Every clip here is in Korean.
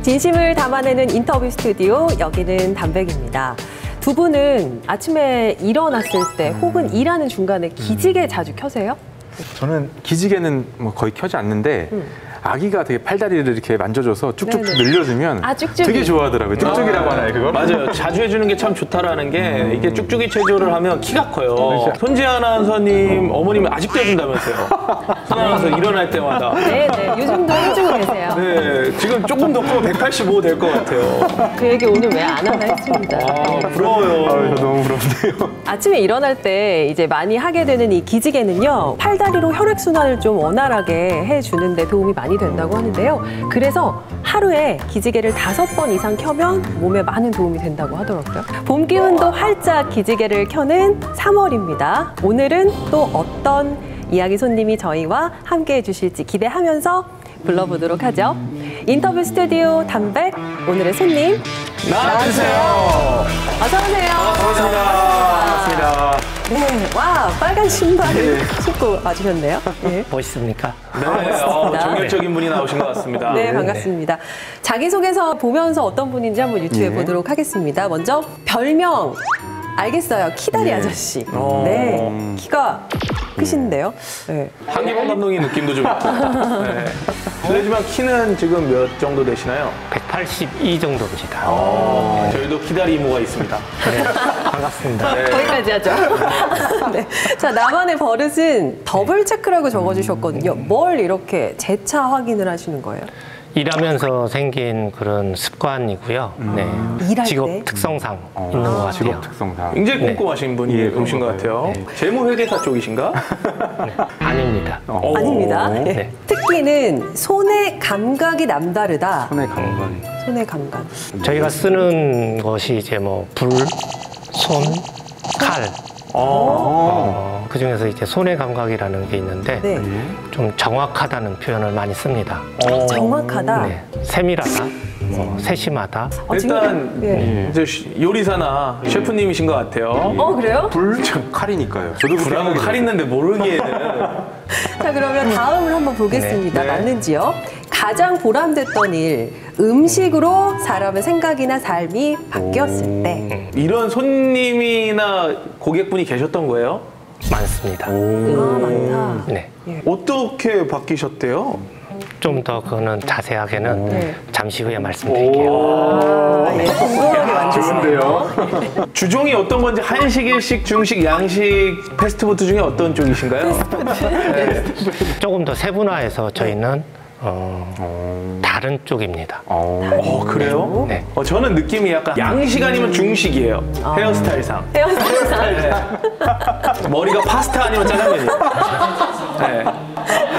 진심을 담아내는 인터뷰 스튜디오, 여기는 담백입니다. 두 분은 아침에 일어났을 때 혹은 일하는 중간에 기지개 자주 켜세요? 저는 기지개는 뭐 거의 켜지 않는데 아기가 되게 팔다리를 이렇게 만져줘서 쭉쭉 늘려주면 되게 좋아하더라고요. 쭉쭉이라고 하나요, 그거? 맞아요. 자주 해주는 게 참 좋다라는 게 이게 쭉쭉이 체조를 하면 키가 커요. 손지 아나운서님 어머님이 아직도 해준다면서요. 나와서 일어날 때마다. 네네, 요즘도 해주고 계세요. 네, 지금 조금 더 크면 185 될 것 같아요. 그 얘기 오늘 왜 안 하나 했습니다. 부러워요. 저 너무 부럽네요. 아침에 일어날 때 이제 많이 하게 되는 이 기지개는요, 팔다리로 혈액순환을 좀 원활하게 해주는데 도움이 많이 된다고 하는데요. 그래서 하루에 기지개를 5번 이상 켜면 몸에 많은 도움이 된다고 하더라고요. 봄 기운도 활짝 기지개를 켜는 3월입니다. 오늘은 또 어떤 이야기 손님이 저희와 함께 해주실지 기대하면서 불러보도록 하죠. 인터뷰 스튜디오 담백, 오늘의 손님 나와주세요. 어서오세요. 반갑습니다. 네, 와, 빨간 신발을 신고 와주셨네요. 네. 멋있습니까? 네, 정열적인 분이 나오신 것 같습니다. 네, 반갑습니다. 자기소개서 보면서 어떤 분인지 한번 유추해 보도록 하겠습니다. 먼저 별명 알겠어요. 키다리 아저씨. 네, 키가 크신데요. 네. 한기범 감독의 느낌도 좀 있고. 네. 실례지만 키는 지금 몇 정도 되시나요? 182 정도입니다. 저희도 키다리 이모가 있습니다. 네, 반갑습니다. 네. 거기까지 하죠. 네. 자, 나만의 버릇은 더블 체크라고 적어주셨거든요. 뭘 이렇게 재차 확인을 하시는 거예요? 일하면서 생긴 그런 습관이고요. 네. 일할 직업 때? 특성상 있는 것 같아요. 직업 특성상. 굉장히 꼼꼼하신 분이 오신 것 같아요. 재무회계사 쪽이신가? 아닙니다. 아닙니다. 네. 네. 특기는 손의 감각이 남다르다. 손의 감각이. 손의 감각. 저희가 쓰는 것이 이제 뭐 불, 손, 칼. 그 중에서 이제 손의 감각이라는 게 있는데 네. 좀 정확하다는 표현을 많이 씁니다. 정확하다. 네. 세밀하다, 세심하다. 일단 네. 이제 요리사나 셰프님이신 것 같아요. 그래요? 칼이니까요. 저도 불하고 칼 있는데 모르기에는. 자, 그러면 다음을 한번 보겠습니다. 네. 맞는지요? 가장 보람됐던 일, 음식으로 사람의 생각이나 삶이 바뀌었을 때. 이런 손님이나 고객분이 계셨던 거예요? 많습니다. 많다. 네. 어떻게 바뀌셨대요? 좀 더 그거는 자세하게는 네. 잠시 후에 말씀드릴게요. 네, 궁금하게 만드시네요. 주종이 어떤 건지 한식, 일식, 중식, 양식, 패스트푸드 중에 어떤 쪽이신가요? 조금 더 세분화해서 저희는 다른 쪽입니다. 그래요? 네. 저는 느낌이 약간 양식 아니면 중식이에요. 헤어스타일상. 헤어스타일상. 머리가 파스타 아니면 짜장면이에요. 네.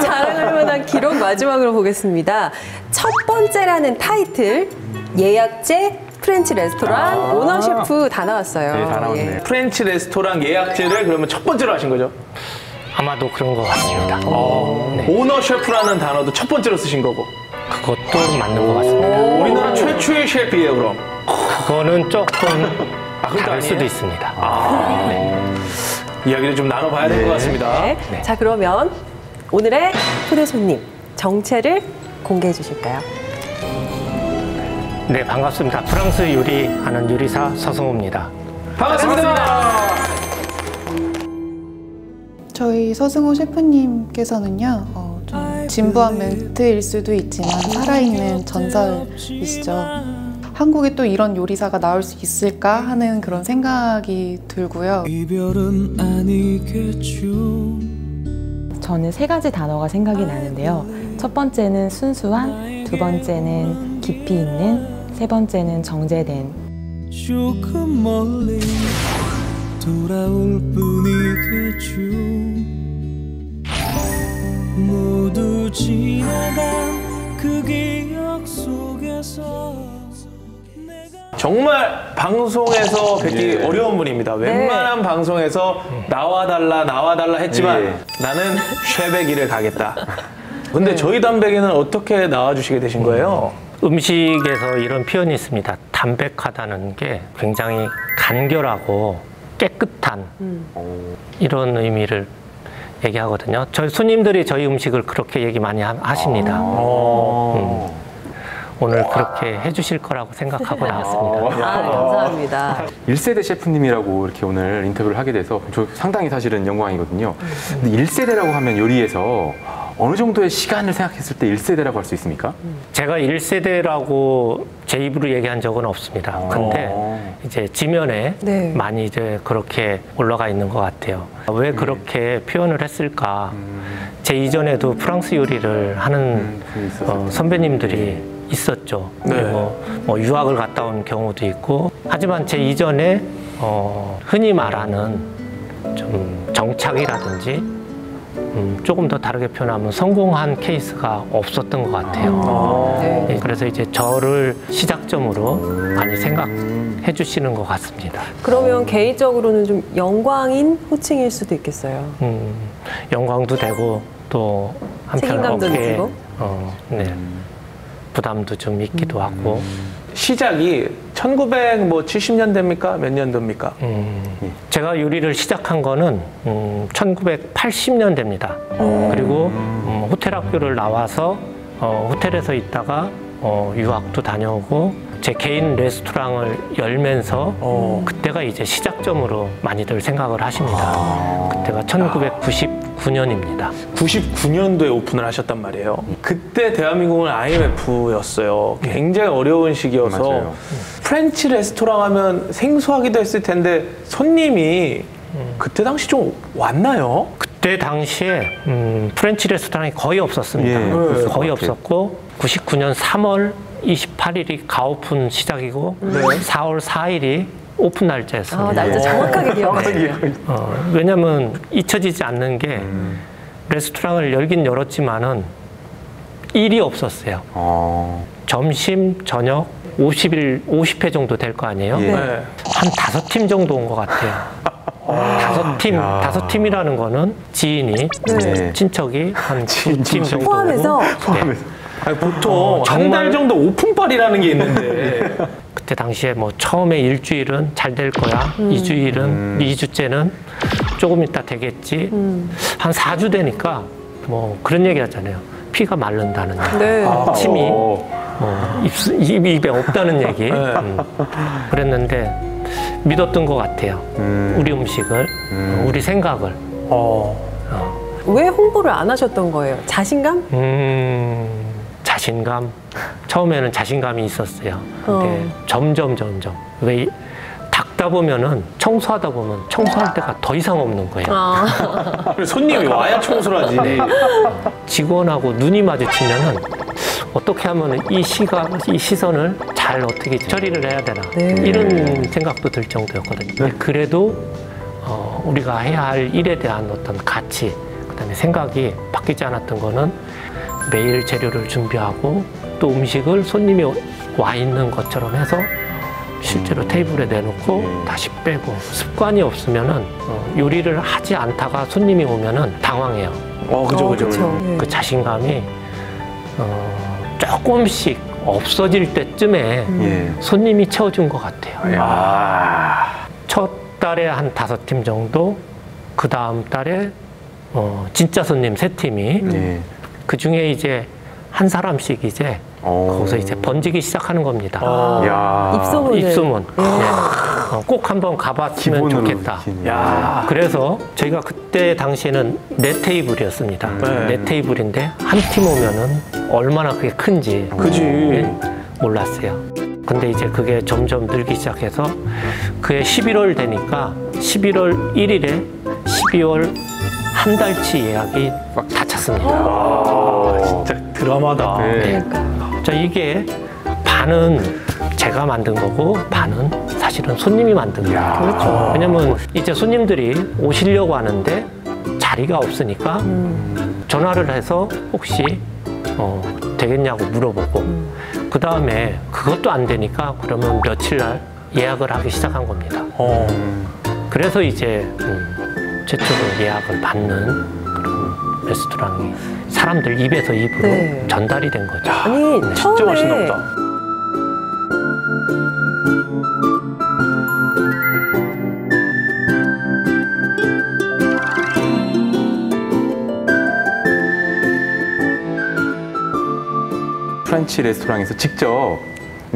자랑할 만한 기록 마지막으로 보겠습니다. 첫 번째라는 타이틀, 예약제, 프렌치 레스토랑, 오너 셰프 다 나왔어요. 네, 다 나왔네요. 예. 프렌치 레스토랑 예약제를 그러면 첫 번째로 하신 거죠? 아마도 그런 것 같습니다. 네. 오너 셰프라는 단어도 첫 번째로 쓰신 거고. 그것도 맞는 것 같습니다. 우리나라 최초의 셰프예요, 그럼. 그거는 조금 그건 다를 아니에요? 수도 있습니다. 이야기를 좀 나눠봐야 될 것 같습니다. 네. 자, 그러면 오늘의 초대 손님, 정체를 공개해 주실까요? 네, 반갑습니다. 프랑스 요리하는 요리사 서승호입니다. 반갑습니다. 저희 서승호 셰프님께서는요, 좀 진부한 멘트일 수도 있지만 살아있는 전설이시죠. 한국에 또 이런 요리사가 나올 수 있을까 하는 그런 생각이 들고요. 이별은 아니겠죠. 저는 3가지 단어가 생각이 나는데요. 첫 번째는 순수한, 두 번째는 깊이 있는, 세 번째는 정제된. 조금 멀리 돌아올 뿐이겠죠. 모두 지나간 그 기억 속에서 정말 방송에서 뵙기 어려운 분입니다. 웬만한 방송에서 나와달라 했지만 나는 셰프의 길을 가겠다. 근데 저희 담백에는 어떻게 나와주시게 되신 거예요? 음식에서 이런 표현이 있습니다. 담백하다는 게 굉장히 간결하고 깨끗한 이런 의미를 얘기하거든요. 저희 손님들이 저희 음식을 그렇게 얘기 많이 하십니다. 오늘 그렇게 해주실 거라고 생각하고 나왔습니다. 감사합니다. 1세대 셰프님이라고 이렇게 오늘 인터뷰를 하게 돼서 저 상당히 사실은 영광이거든요. 근데 1세대라고 하면 요리에서 어느 정도의 시간을 생각했을 때 1세대라고 할 수 있습니까? 제가 1세대라고 제 입으로 얘기한 적은 없습니다. 근데 이제 지면에 네. 많이 이제 그렇게 올라가 있는 것 같아요. 왜 그렇게 표현을 했을까? 제 이전에도 프랑스 요리를 하는 선배님들이 있었죠. 그리고 뭐 유학을 갔다 온 경우도 있고. 하지만 제 이전에 흔히 말하는 좀 정착이라든지 조금 더 다르게 표현하면 성공한 케이스가 없었던 것 같아요. 네, 그래서 이제 저를 시작점으로 많이 생각해 주시는 것 같습니다. 그러면 개인적으로는 좀 영광인 호칭일 수도 있겠어요. 영광도 되고 또 한편 책임감도 어깨에 느끼고? 네, 부담도 좀 있기도 하고. 시작이 1970년대입니까? 몇 년도입니까? 제가 요리를 시작한 거는 1980년대입니다. 그리고 호텔 학교를 나와서 호텔에서 있다가 유학도 다녀오고 제 개인 레스토랑을 열면서 그때가 이제 시작점으로 많이들 생각을 하십니다. 그때가 1999년입니다. 99년도에 오픈을 하셨단 말이에요. 그때 대한민국은 IMF였어요. 굉장히 어려운 시기여서 맞아요. 프렌치 레스토랑 하면 생소하기도 했을 텐데 손님이 그때 당시 좀 왔나요? 그때 당시에 프렌치 레스토랑이 거의 없었습니다. 예, 거의 없었고 99년 3월 28일이 가오픈 시작이고 4월 4일이 오픈 날짜였습니다. 날짜 정확하게 기억하시네요. 왜냐하면 잊혀지지 않는 게 레스토랑을 열긴 열었지만은 일이 없었어요. 점심, 저녁 50회 정도 될 거 아니에요? 예. 네. 한 5팀 정도 온 것 같아요. 다섯 팀이라는 거는 지인이, 네. 친척이 한 2팀 정도 포함해서? 오고, 네. 아니, 보통 한 정말- 달 정도 오픈빨이라는 게 있는데 그때 당시에 뭐 처음에 일주일은 잘 될 거야. 2주째는 조금 있다 되겠지. 한 4주 되니까 뭐 그런 얘기 하잖아요. 피가 마른다는 얘기. 네. 침이 입에 없다는 얘기. 그랬는데 믿었던 것 같아요. 우리 음식을, 우리 생각을. 왜 홍보를 안 하셨던 거예요? 자신감? 자신감. 처음에는 자신감이 있었어요. 근데 점점. 왜 닦다 보면은 청소하다 보면 청소할 데가 더 이상 없는 거예요. 손님이 와야 청소를 하지. 직원하고 눈이 마주치면은 어떻게 하면 이 시선을 잘 어떻게 처리를 해야 되나 이런 생각도 들 정도였거든요. 그래도 우리가 해야 할 일에 대한 어떤 가치, 그다음에 생각이 바뀌지 않았던 거는 매일 재료를 준비하고 또 음식을 손님이 와 있는 것처럼 해서 실제로 테이블에 내놓고 다시 빼고 습관이 없으면은 요리를 하지 않다가 손님이 오면은 당황해요. 그죠. 그 자신감이 조금씩 없어질 때쯤에 손님이 채워준 것 같아요. 첫 달에 한 5팀 정도, 그 다음 달에 진짜 손님 3팀이 그 중에 이제 한 사람씩 이제 거기서 이제 번지기 시작하는 겁니다. 입소문. 꼭 한번 가봤으면 좋겠다. 그래서 저희가 그때 당시에는 4테이블이었습니다. 4테이블인데 한 팀 오면은 얼마나 그게 큰지 몰랐어요. 근데 이제 그게 점점 늘기 시작해서 그해 11월 되니까 11월 1일에 12월 한 달치 예약이 다 찼습니다. 진짜 드라마다. 자, 이게 반은 제가 만든 거고 반은 사실은 손님이 만든 거예요. 그렇죠. 왜냐면 이제 손님들이 오시려고 하는데 자리가 없으니까 전화를 해서 혹시 되겠냐고 물어보고 그 다음에 그것도 안 되니까 그러면 며칠 날 예약을 하기 시작한 겁니다. 그래서 이제 최초로 예약을 받는 그런 레스토랑이 사람들 입에서 입으로 전달이 된 거죠. 아니, 진짜 맛있나 보다. 프렌치 레스토랑에서 직접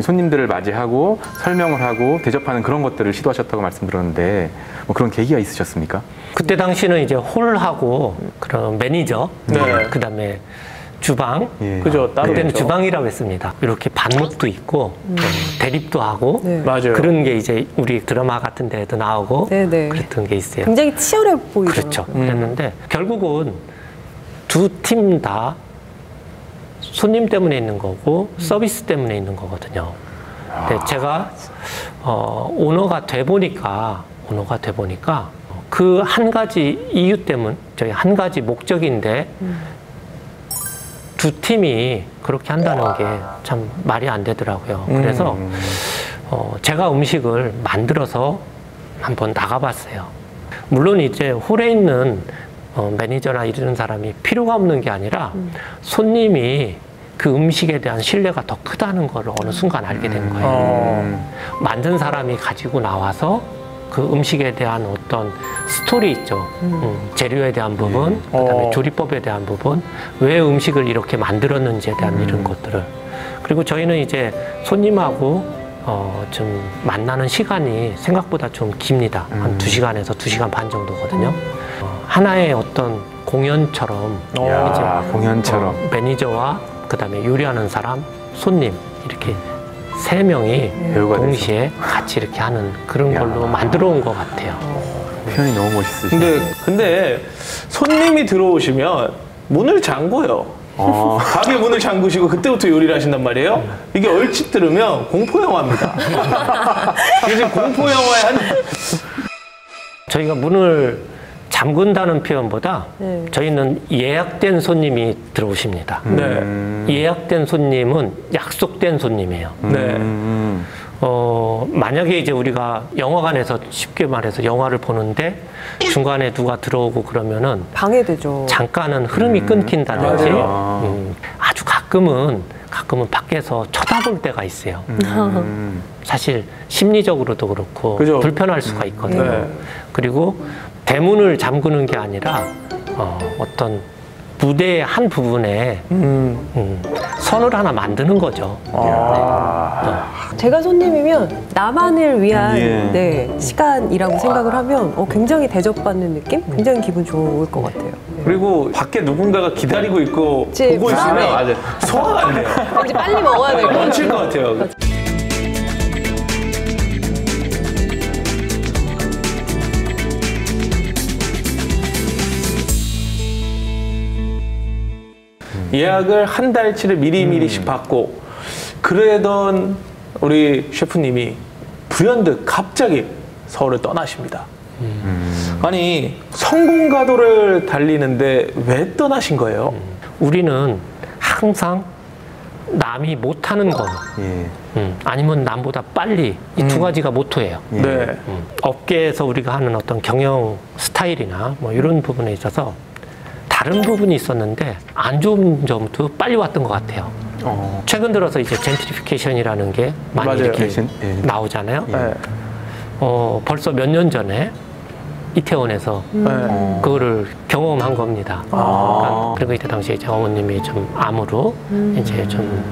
손님들을 맞이하고 설명을 하고 대접하는 그런 것들을 시도하셨다고 말씀드렸는데 뭐 그런 계기가 있으셨습니까? 그때 당시는 이제 홀하고 그런 매니저, 네. 그다음에 주방, 예. 그죠? 따로 그때는 있죠. 주방이라고 했습니다. 이렇게 반목도 있고 대립도 하고 네. 맞아요. 그런 게 이제 우리 드라마 같은 데도 나오고 네네. 그랬던 게 있어요. 굉장히 치열해 보이더라고요. 그렇죠. 그랬는데 결국은 두 팀 다 손님 때문에 있는 거고 서비스 때문에 있는 거거든요. 근데 제가 오너가 돼 보니까 그 한 가지 이유 때문, 저희 한 가지 목적인데 두 팀이 그렇게 한다는 게 참 말이 안 되더라고요. 그래서 제가 음식을 만들어서 한번 나가봤어요. 물론 이제 홀에 있는 매니저나 이런 사람이 필요가 없는 게 아니라 손님이 그 음식에 대한 신뢰가 더 크다는 걸 어느 순간 알게 된 거예요. 만든 사람이 가지고 나와서 그 음식에 대한 어떤 스토리 있죠. 재료에 대한 부분, 그다음에 조리법에 대한 부분, 왜 음식을 이렇게 만들었는지에 대한 이런 것들을. 그리고 저희는 이제 손님하고 좀 만나는 시간이 생각보다 좀 깁니다. 한 2시간에서 2시간 반 정도거든요. 하나의 어떤 공연처럼 야, 공연처럼. 매니저와 그다음에 요리하는 사람, 손님 이렇게 3명이 배우가 동시에 같이 이렇게 하는 그런 걸로 만들어 온 것 같아요. 표현이 너무 멋있으시네요. 근데 손님이 들어오시면 문을 잠궈요. 가게 문을 잠그시고 그때부터 요리를 하신단 말이에요. 이게 얼핏 들으면 공포 영화입니다. 이게 지금 공포 영화의 한 저희가 문을 잠근다는 표현보다 네. 저희는 예약된 손님이 들어오십니다. 네. 예약된 손님은 약속된 손님이에요. 네. 만약에 이제 우리가 영화관에서 쉽게 말해서 영화를 보는데 중간에 누가 들어오고 그러면은 방해되죠. 잠깐은 흐름이 끊긴다든지 아주 가끔은 밖에서 쳐다볼 때가 있어요. 사실 심리적으로도 그렇고 그죠. 불편할 수가 있거든요. 네. 그리고 대문을 잠그는 게 아니라 어떤 무대의 한 부분에 선을 하나 만드는 거죠. 제가 손님이면 나만을 위한 예. 네, 시간이라고 생각을 하면 굉장히 대접받는 느낌? 굉장히 기분 좋을 것 같아요. 네. 그리고 밖에 누군가가 기다리고 있고 그치, 보고 있으면 마음에. 소화가 안 돼요. 왠지 빨리 먹어야 될 것 같아요. 멈출 것 같아요. 예약을 한 달치를 미리미리씩 받고 그러던 우리 셰프님이 불현듯 갑자기 서울을 떠나십니다. 아니 성공가도를 달리는데 왜 떠나신 거예요? 우리는 항상 남이 못하는 거 예. 아니면 남보다 빨리 이 두 가지가 모토예요. 네. 업계에서 우리가 하는 어떤 경영 스타일이나 뭐 이런 부분에 있어서 다른 부분이 있었는데 안 좋은 점도 빨리 왔던 것 같아요. 최근 들어서 이제 젠트리피케이션이라는 게 많이 맞아요. 이렇게 예. 나오잖아요. 네. 벌써 몇 년 전에 이태원에서 네. 그거를 경험한 겁니다. 아. 그리고 이때 당시에 제 어머님이 좀 암으로 이제 좀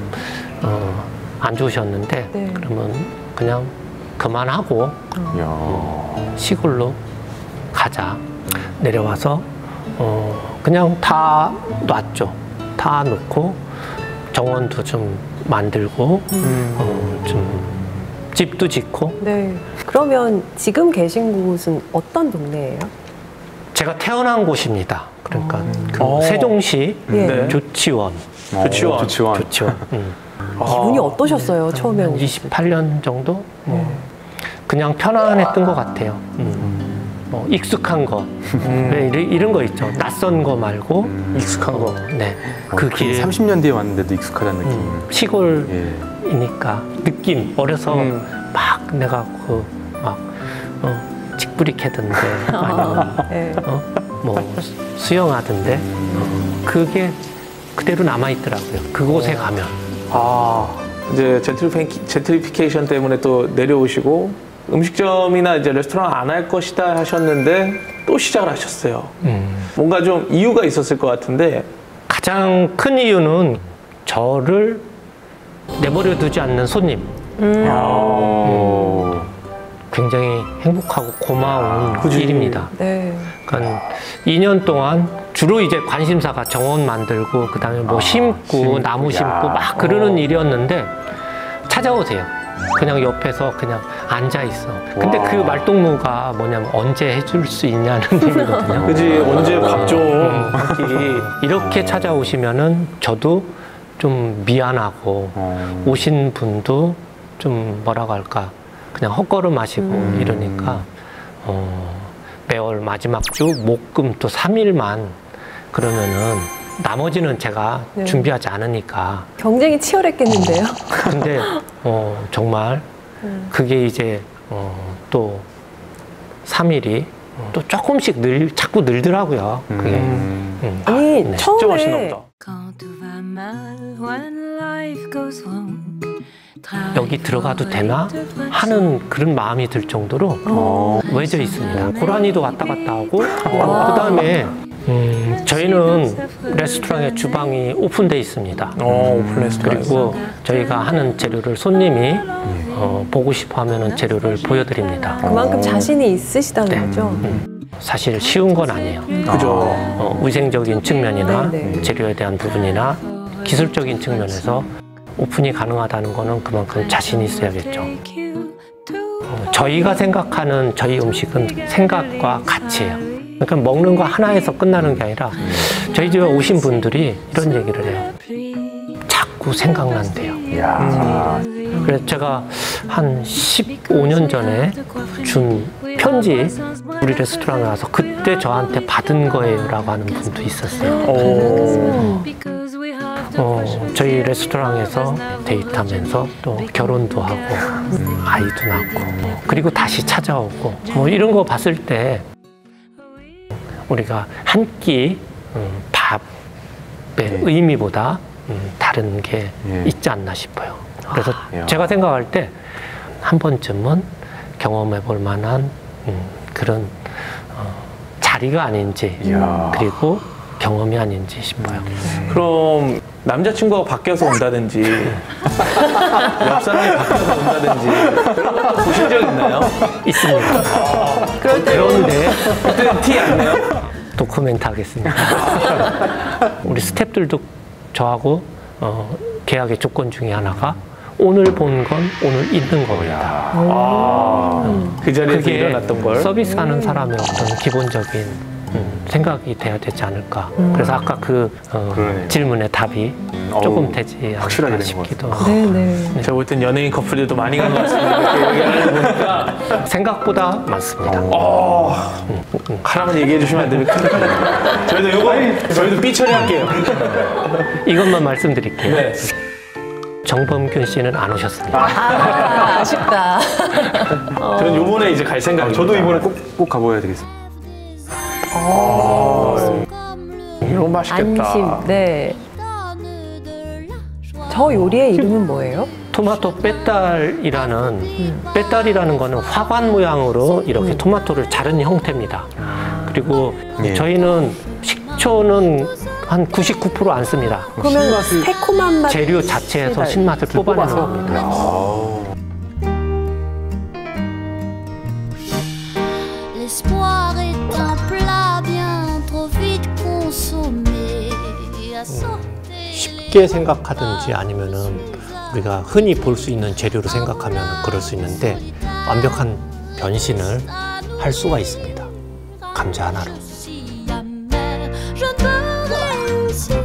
안 좋으셨는데 네. 그러면 그냥 그만하고 야. 시골로 가자 내려와서 그냥 다 놨죠. 다 놓고 정원도 좀 만들고 좀 집도 짓고. 네. 그러면 지금 계신 곳은 어떤 동네예요? 제가 태어난 곳입니다. 그러니까 그 오. 세종시 예. 네. 조치원. 조치원. 조치원. 기분이 어떠셨어요? 처음에 한 오셨을 때? 28년 정도? 그냥 편안했던 것 같아요. 뭐 익숙한 거. 왜 이런 거 있죠. 낯선 거 말고. 익숙한 거. 네. 그 길. 30년 뒤에 왔는데도 익숙하다는 느낌. 시골이니까 예. 느낌. 어려서 막 내가 직불이 캐던데 아니면 네. 뭐 수영하던데 그게 그대로 남아있더라고요. 그곳에 가면. 이제 젠트리피케이션 때문에 또 내려오시고 음식점이나 이제 레스토랑 안 할 것이다 하셨는데 또 시작을 하셨어요. 뭔가 좀 이유가 있었을 것 같은데 가장 큰 이유는 저를 내버려 두지 않는 손님. 굉장히 행복하고 고마운 일입니다. 네. 그러니까 2년 동안 주로 이제 관심사가 정원 만들고 그다음에 뭐 심고 나무 심고 막 그러는 일이었는데 찾아오세요. 그냥 옆에서 그냥 앉아 있어. 근데 그 말동무가 뭐냐면 언제 해줄 수 있냐는 얘기거든요. 그지 언제 밥 좀 한 끼. 이렇게 찾아오시면은 저도 좀 미안하고 오신 분도 좀 뭐라고 할까 그냥 헛걸음하시고 이러니까 매월 마지막 주 목금 또 3일만 그러면은 나머지는 제가 네. 준비하지 않으니까. 경쟁이 치열했겠는데요. 근데 정말 그게 이제 또 3일이 또 조금씩 자꾸 늘더라고요. 그게. 아니 네. 진짜 맛있나 처음에 보다. Quand tout va mal, when life goes wrong. 여기 들어가도 되나 하는 그런 마음이 들 정도로 외져 있습니다. 고라니도 왔다 갔다 하고 그다음에 저희는 레스토랑의 주방이 오픈돼 있습니다. 오픈 레스토랑. 그리고 저희가 하는 재료를 손님이 보고 싶어 하면 재료를 보여드립니다. 그만큼 자신이 있으시다는 네. 거죠. 사실 쉬운 건 아니에요. 그죠. 위생적인 측면이나 네, 네. 재료에 대한 부분이나 기술적인 측면에서 오픈이 가능하다는 거는 그만큼 자신이 있어야겠죠. 저희가 생각하는 저희 음식은 생각과 가치예요. 그러니까 먹는 거 하나에서 끝나는 게 아니라 저희 집에 오신 분들이 이런 얘기를 해요. 자꾸 생각난대요. 그래서 제가 한 15년 전에 준 편지 우리 레스토랑에 와서 그때 저한테 받은 거예요 라고 하는 분도 있었어요. 저희 레스토랑에서 데이트하면서 또 결혼도 하고 아이도 낳고 그리고 다시 찾아오고 뭐 이런 거 봤을 때 우리가 한 끼 밥의 의미보다 다른 게 있지 않나 싶어요. 그래서 제가 생각할 때 한 번쯤은 경험해 볼 만한 그런 자리가 아닌지 그리고 경험이 아닌지 싶어요. 그럼 남자친구가 바뀌어서 온다든지 옆 사람이 바뀌어서 온다든지 보신 적 있나요? 있습니다. 그런데 그때는 티 안 내요? 도큐멘트 하겠습니다. 우리 스태프들도 저하고 계약의 조건 중에 하나가 오늘 본 건 오늘 있는 겁니다. 그 자리에서 그게 일어났던 걸. 서비스하는 사람의 어떤 기본적인 생각이 돼야 되지 않을까. 그래서 아까 그 질문의 답이 조금 되지 확실하게 않을까 된것 싶기도 네네. 제가 볼 땐 연예인 커플들도 많이 간 것 같습니다. 이렇게 얘기하는 거 보니까. 생각보다 많습니다. 하나만 얘기해 주시면 안 됩니까? 저희도 삐 처리할게요. 이것만 말씀드릴게요. 네. 정범균 씨는 안 오셨습니다. 아쉽다. 저는 요번에 이제 갈 생각입니다. 저도 이번에 꼭 가봐야 되겠습니다. 이거 맛있겠다. 안심. 네. 저 요리의 이름은 뭐예요? 토마토 빼딸이라는 거는 화관 모양으로 이렇게 토마토를 자른 형태입니다. 그리고 저희는 식초는 한 99% 안 씁니다. 그러면 새콤한 맛. 재료 자체에서 신맛을 뽑아내는 겁니다. L'espoir est un plat bien trop vite consommé. À sauter 쉽게 생각하든지 아니면은 우리가 흔히 볼 수 있는 재료로 생각하면 그럴 수 있는데 완벽한 변신을 할 수가 있습니다. 감자 하나로. si amer, je ne peux réussir,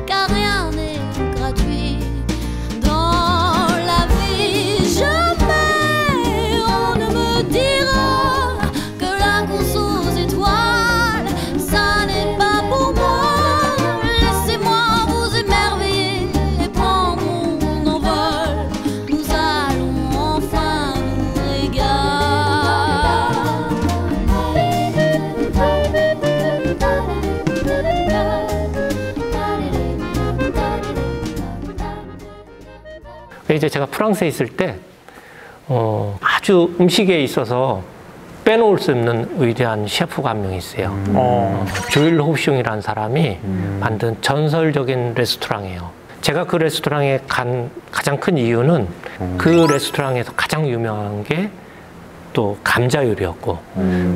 car rien n'est gratuit dans la vie. Jamais on ne me dira que la course aux étoiles, ça n'est pas pour moi. Laissez-moi vous émerveiller et prendre mon envol. Nous allons enfin nous régaler. 이제 제가 프랑스에 있을 때 아주 음식에 있어서 빼놓을 수 없는 위대한 셰프가 한 명 있어요. 조일 호숑이라는 사람이 만든 전설적인 레스토랑이에요. 제가 그 레스토랑에 간 가장 큰 이유는 그 레스토랑에서 가장 유명한 게 또 감자 요리였고,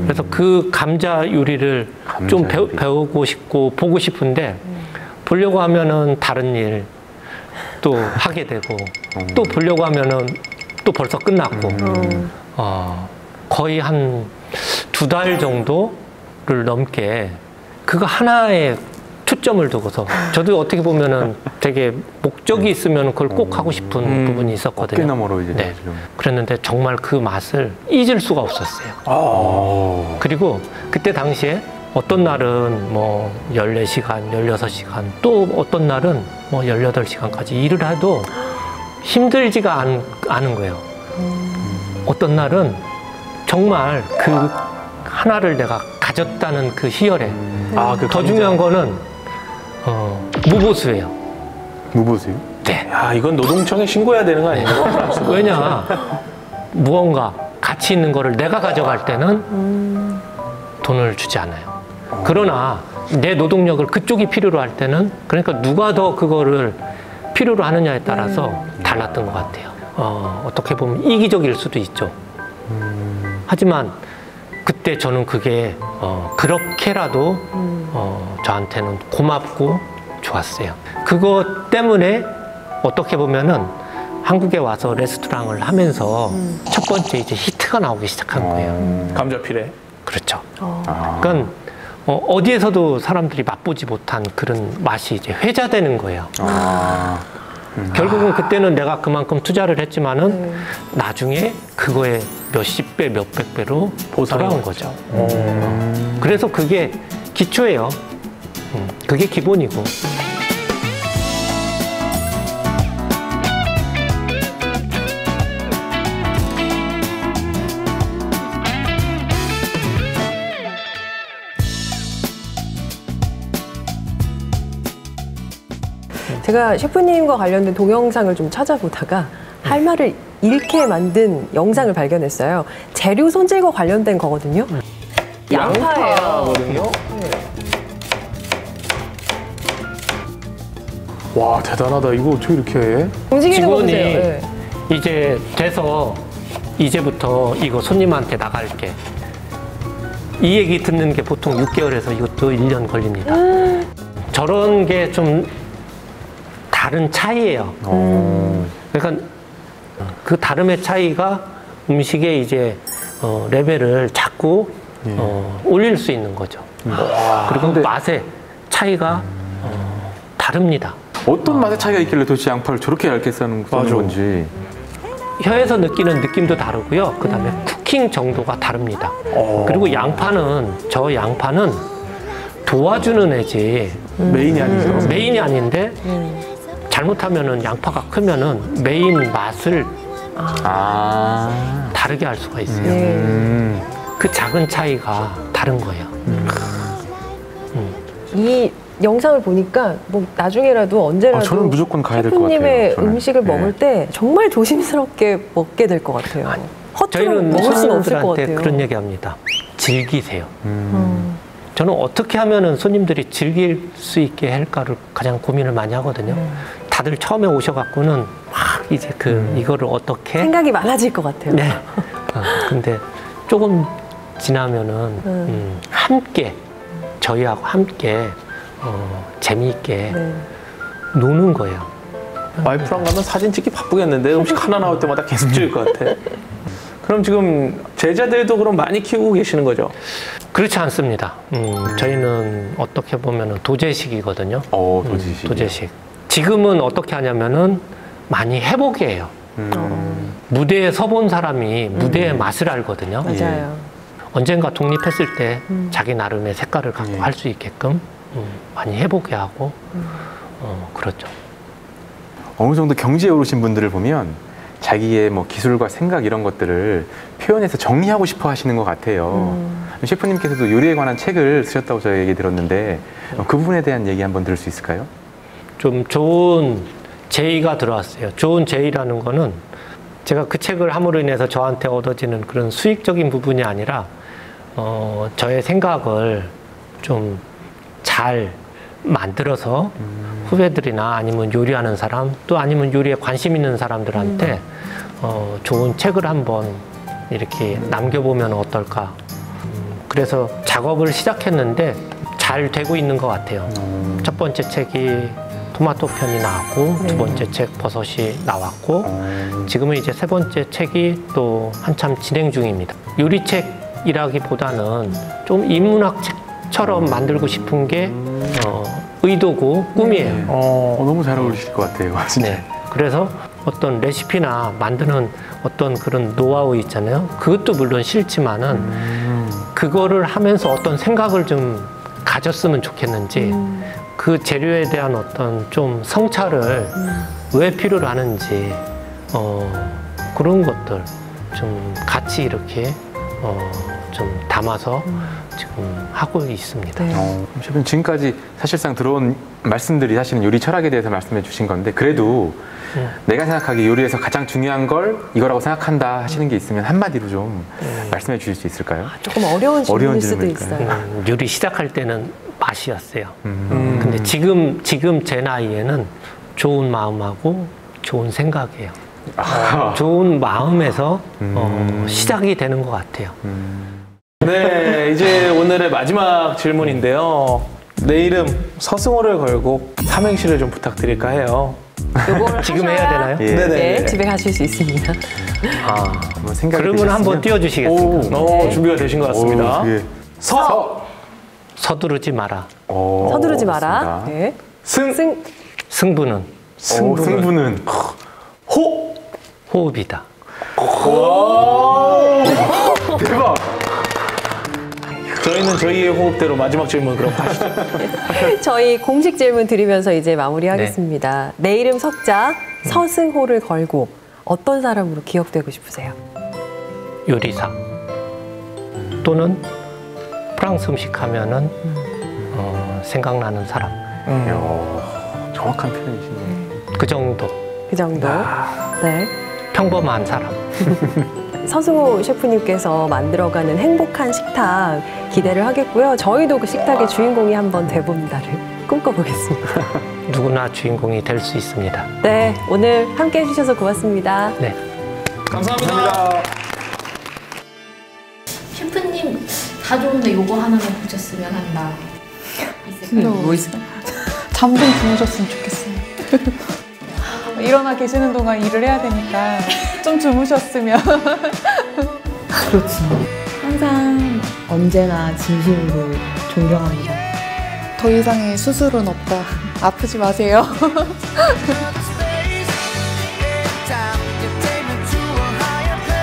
그래서 그 감자 요리를 좀 배우고 싶고 보고 싶은데 보려고 하면은 다른 일 또 하게 되고 또 보려고 하면은 또 벌써 끝났고 거의 한 2달 정도를 넘게 그거 하나에 초점을 두고서 저도 어떻게 보면은 되게 목적이 있으면 그걸 꼭 하고 싶은 부분이 있었거든요. 어깨너머로 이제 네. 그랬는데 정말 그 맛을 잊을 수가 없었어요. 그리고 그때 당시에 어떤 날은 뭐 14시간, 16시간 또 어떤 날은 뭐 18시간까지 일을 해도 힘들지가 않은 거예요. 어떤 날은 정말 그 하나를 내가 가졌다는 그 희열에 더 중요한 거는 무보수예요. 무보수요? 네. 야, 이건 노동청에 신고해야 되는 거 아니에요? 왜냐, 무언가 가치 있는 거를 내가 가져갈 때는 돈을 주지 않아요. 그러나 내 노동력을 그쪽이 필요로 할 때는, 그러니까 누가 더 그거를 필요로 하느냐에 따라서 달랐던 것 같아요. 어떻게 보면 이기적일 수도 있죠. 하지만 그때 저는 그게 그렇게라도 저한테는 고맙고 좋았어요. 그것 때문에 어떻게 보면은 한국에 와서 레스토랑을 하면서 첫 번째 이제 히트가 나오기 시작한 거예요. 감자 피레. 그렇죠. 그러니까 어디에서도 사람들이 맛보지 못한 그런 맛이 이제 회자되는 거예요. 결국은 그때는 내가 그만큼 투자를 했지만은 나중에 그거에 몇십 배, 몇백 배로 돌아온 거죠. 그래서 그게 기초예요. 그게 기본이고. 제가 셰프님과 관련된 동영상을 좀 찾아보다가 할 말을 잃게 만든 영상을 발견했어요. 재료 손질과 관련된 거거든요. 양파예요. 양파거든요. 와, 대단하다. 이거 어떻게 이렇게 해? 움직이는 거 직원이 보세요. 네. 이제 돼서 이제부터 이거 손님한테 나갈게. 이 얘기 듣는 게 보통 6개월에서 이것도 1년 걸립니다. 저런 게 좀 다른 차이예요. 그러니까 그 다름의 차이가 음식의 이제 레벨을 자꾸 올릴 수 있는 거죠. 그리고 맛의 차이가 다릅니다. 어떤 맛의 차이가 있길래 도대체 양파를 저렇게 얇게 써는 건지. 혀에서 느끼는 느낌도 다르고요. 그 다음에 쿠킹 정도가 다릅니다. 그리고 저 양파는 도와주는 애지 메인이 아니죠. 메인이 아닌데 잘못하면은 양파가 크면은 메인 맛을 다르게 할 수가 있어요. 그 작은 차이가 다른 거예요. 이 영상을 보니까 뭐 나중에라도 언제라도 저는 무조건 가야 될 것 같아요. 셰프님의 저는. 음식을 먹을 때 정말 조심스럽게 먹게 될 것 같아요. 허투루 저희는 먹을 수는 없을 것 손님들한테 같아요. 그런 얘기합니다. 즐기세요. 저는 어떻게 하면은 손님들이 즐길 수 있게 할까를 가장 고민을 많이 하거든요. 다들 처음에 오셔갖고는 막 이제 이거를 어떻게 생각이 많아질 것 같아요. 네. 근데 조금 지나면은 함께 저희하고 함께 재미있게 노는 거예요. 와이프랑 가면 사진 찍기 바쁘겠는데 음식 하나 나올 때마다 계속 찍을 것 같아. 그럼 지금 제자들도 그럼 많이 키우고 계시는 거죠? 그렇지 않습니다. 저희는 어떻게 보면은 도제식이거든요. 도제식. 도제식. 지금은 어떻게 하냐면은 많이 회복이에요. 무대에 서본 사람이 무대의 맛을 알거든요. 맞아요. 언젠가 독립했을 때 자기 나름의 색깔을 갖고 할 수 있게끔 많이 해보게 하고 그렇죠. 어느 정도 경지에 오르신 분들을 보면 자기의 뭐 기술과 생각 이런 것들을 표현해서 정리하고 싶어 하시는 것 같아요. 셰프님께서도 요리에 관한 책을 쓰셨다고 저희 얘기 들었는데 그 부분에 대한 얘기 한번 들을 수 있을까요? 좀 좋은 제의가 들어왔어요. 좋은 제의라는 거는 제가 그 책을 함으로 인해서 저한테 얻어지는 그런 수익적인 부분이 아니라 저의 생각을 좀 잘 만들어서 후배들이나 아니면 요리하는 사람 또 아니면 요리에 관심 있는 사람들한테 좋은 책을 한번 이렇게 남겨보면 어떨까. 그래서 작업을 시작했는데 잘 되고 있는 것 같아요. 첫 번째 책이 토마토 편이 나왔고 두 번째 책 버섯이 나왔고 지금은 이제 세 번째 책이 또 한참 진행 중입니다. 요리책이라기보다는 좀 인문학 책처럼 만들고 싶은 게 의도고 꿈이에요. 너무 잘 어울리실 것 같아요. 진짜. 네. 그래서 어떤 레시피나 만드는 어떤 그런 노하우 있잖아요. 그것도 물론 싫지만은 그거를 하면서 어떤 생각을 좀 가졌으면 좋겠는지 그 재료에 대한 어떤 좀 성찰을 왜 필요로 하는지 그런 것들 좀 같이 이렇게 좀 담아서 지금 하고 있습니다. 셰프님 지금까지 사실상 들어온 말씀들이 사실은 요리 철학에 대해서 말씀해 주신 건데 그래도 내가 생각하기에 요리에서 가장 중요한 걸 이거라고 생각한다 하시는 게 있으면 한마디로 좀 말씀해 주실 수 있을까요? 조금 어려운 질문일 수도 질문일까요? 있어요. 요리 시작할 때는 맛이었어요. 근데 지금 제 나이에는 좋은 마음하고 좋은 생각이에요. 좋은 마음에서 시작이 되는 것 같아요. 네, 이제 오늘의 마지막 질문인데요. 내 이름 서승호를 걸고 삼행시를 좀 부탁드릴까 해요. 요거를 지금 하셔야 해야 되나요? 예. 네, 집에 가실 수 있습니다. 한번 생각이 그러면 한번 띄워주시겠습니까? 준비가 되신 것 같습니다. 서두르지 마라. 서두르지 마라. 그렇습니다. 네. 승부는 승부는 호흡이다. 대박. 저희는 저희의 호흡대로 마지막 질문 그럼 가시죠. 저희 공식 질문 드리면서 이제 마무리하겠습니다. 내 이름 석자 서승호를 걸고 어떤 사람으로 기억되고 싶으세요? 요리사 또는 프랑스 음식 하면은 생각나는 사람. 정확한 표현이시네요. 그 정도. 그 정도. 네. 평범한 사람. 서승호 셰프님께서 만들어가는 행복한 식탁 기대를 하겠고요. 저희도 그 식탁의 주인공이 한번 돼본다를 꿈꿔보겠습니다. 누구나 주인공이 될 수 있습니다. 네, 오늘 함께 해주셔서 고맙습니다. 네. 감사합니다. 셰프님 다 좋은데 요거 하나만 고쳤으면 한다. 있을까요? 뭐 있어? 잠 좀 주무셨으면 좋겠어요. 일어나 계시는 동안 일을 해야 되니까 좀 주무셨으면. 그렇지. 항상 언제나 진심으로 존경합니다. 더 이상의 수술은 없다. 아프지 마세요.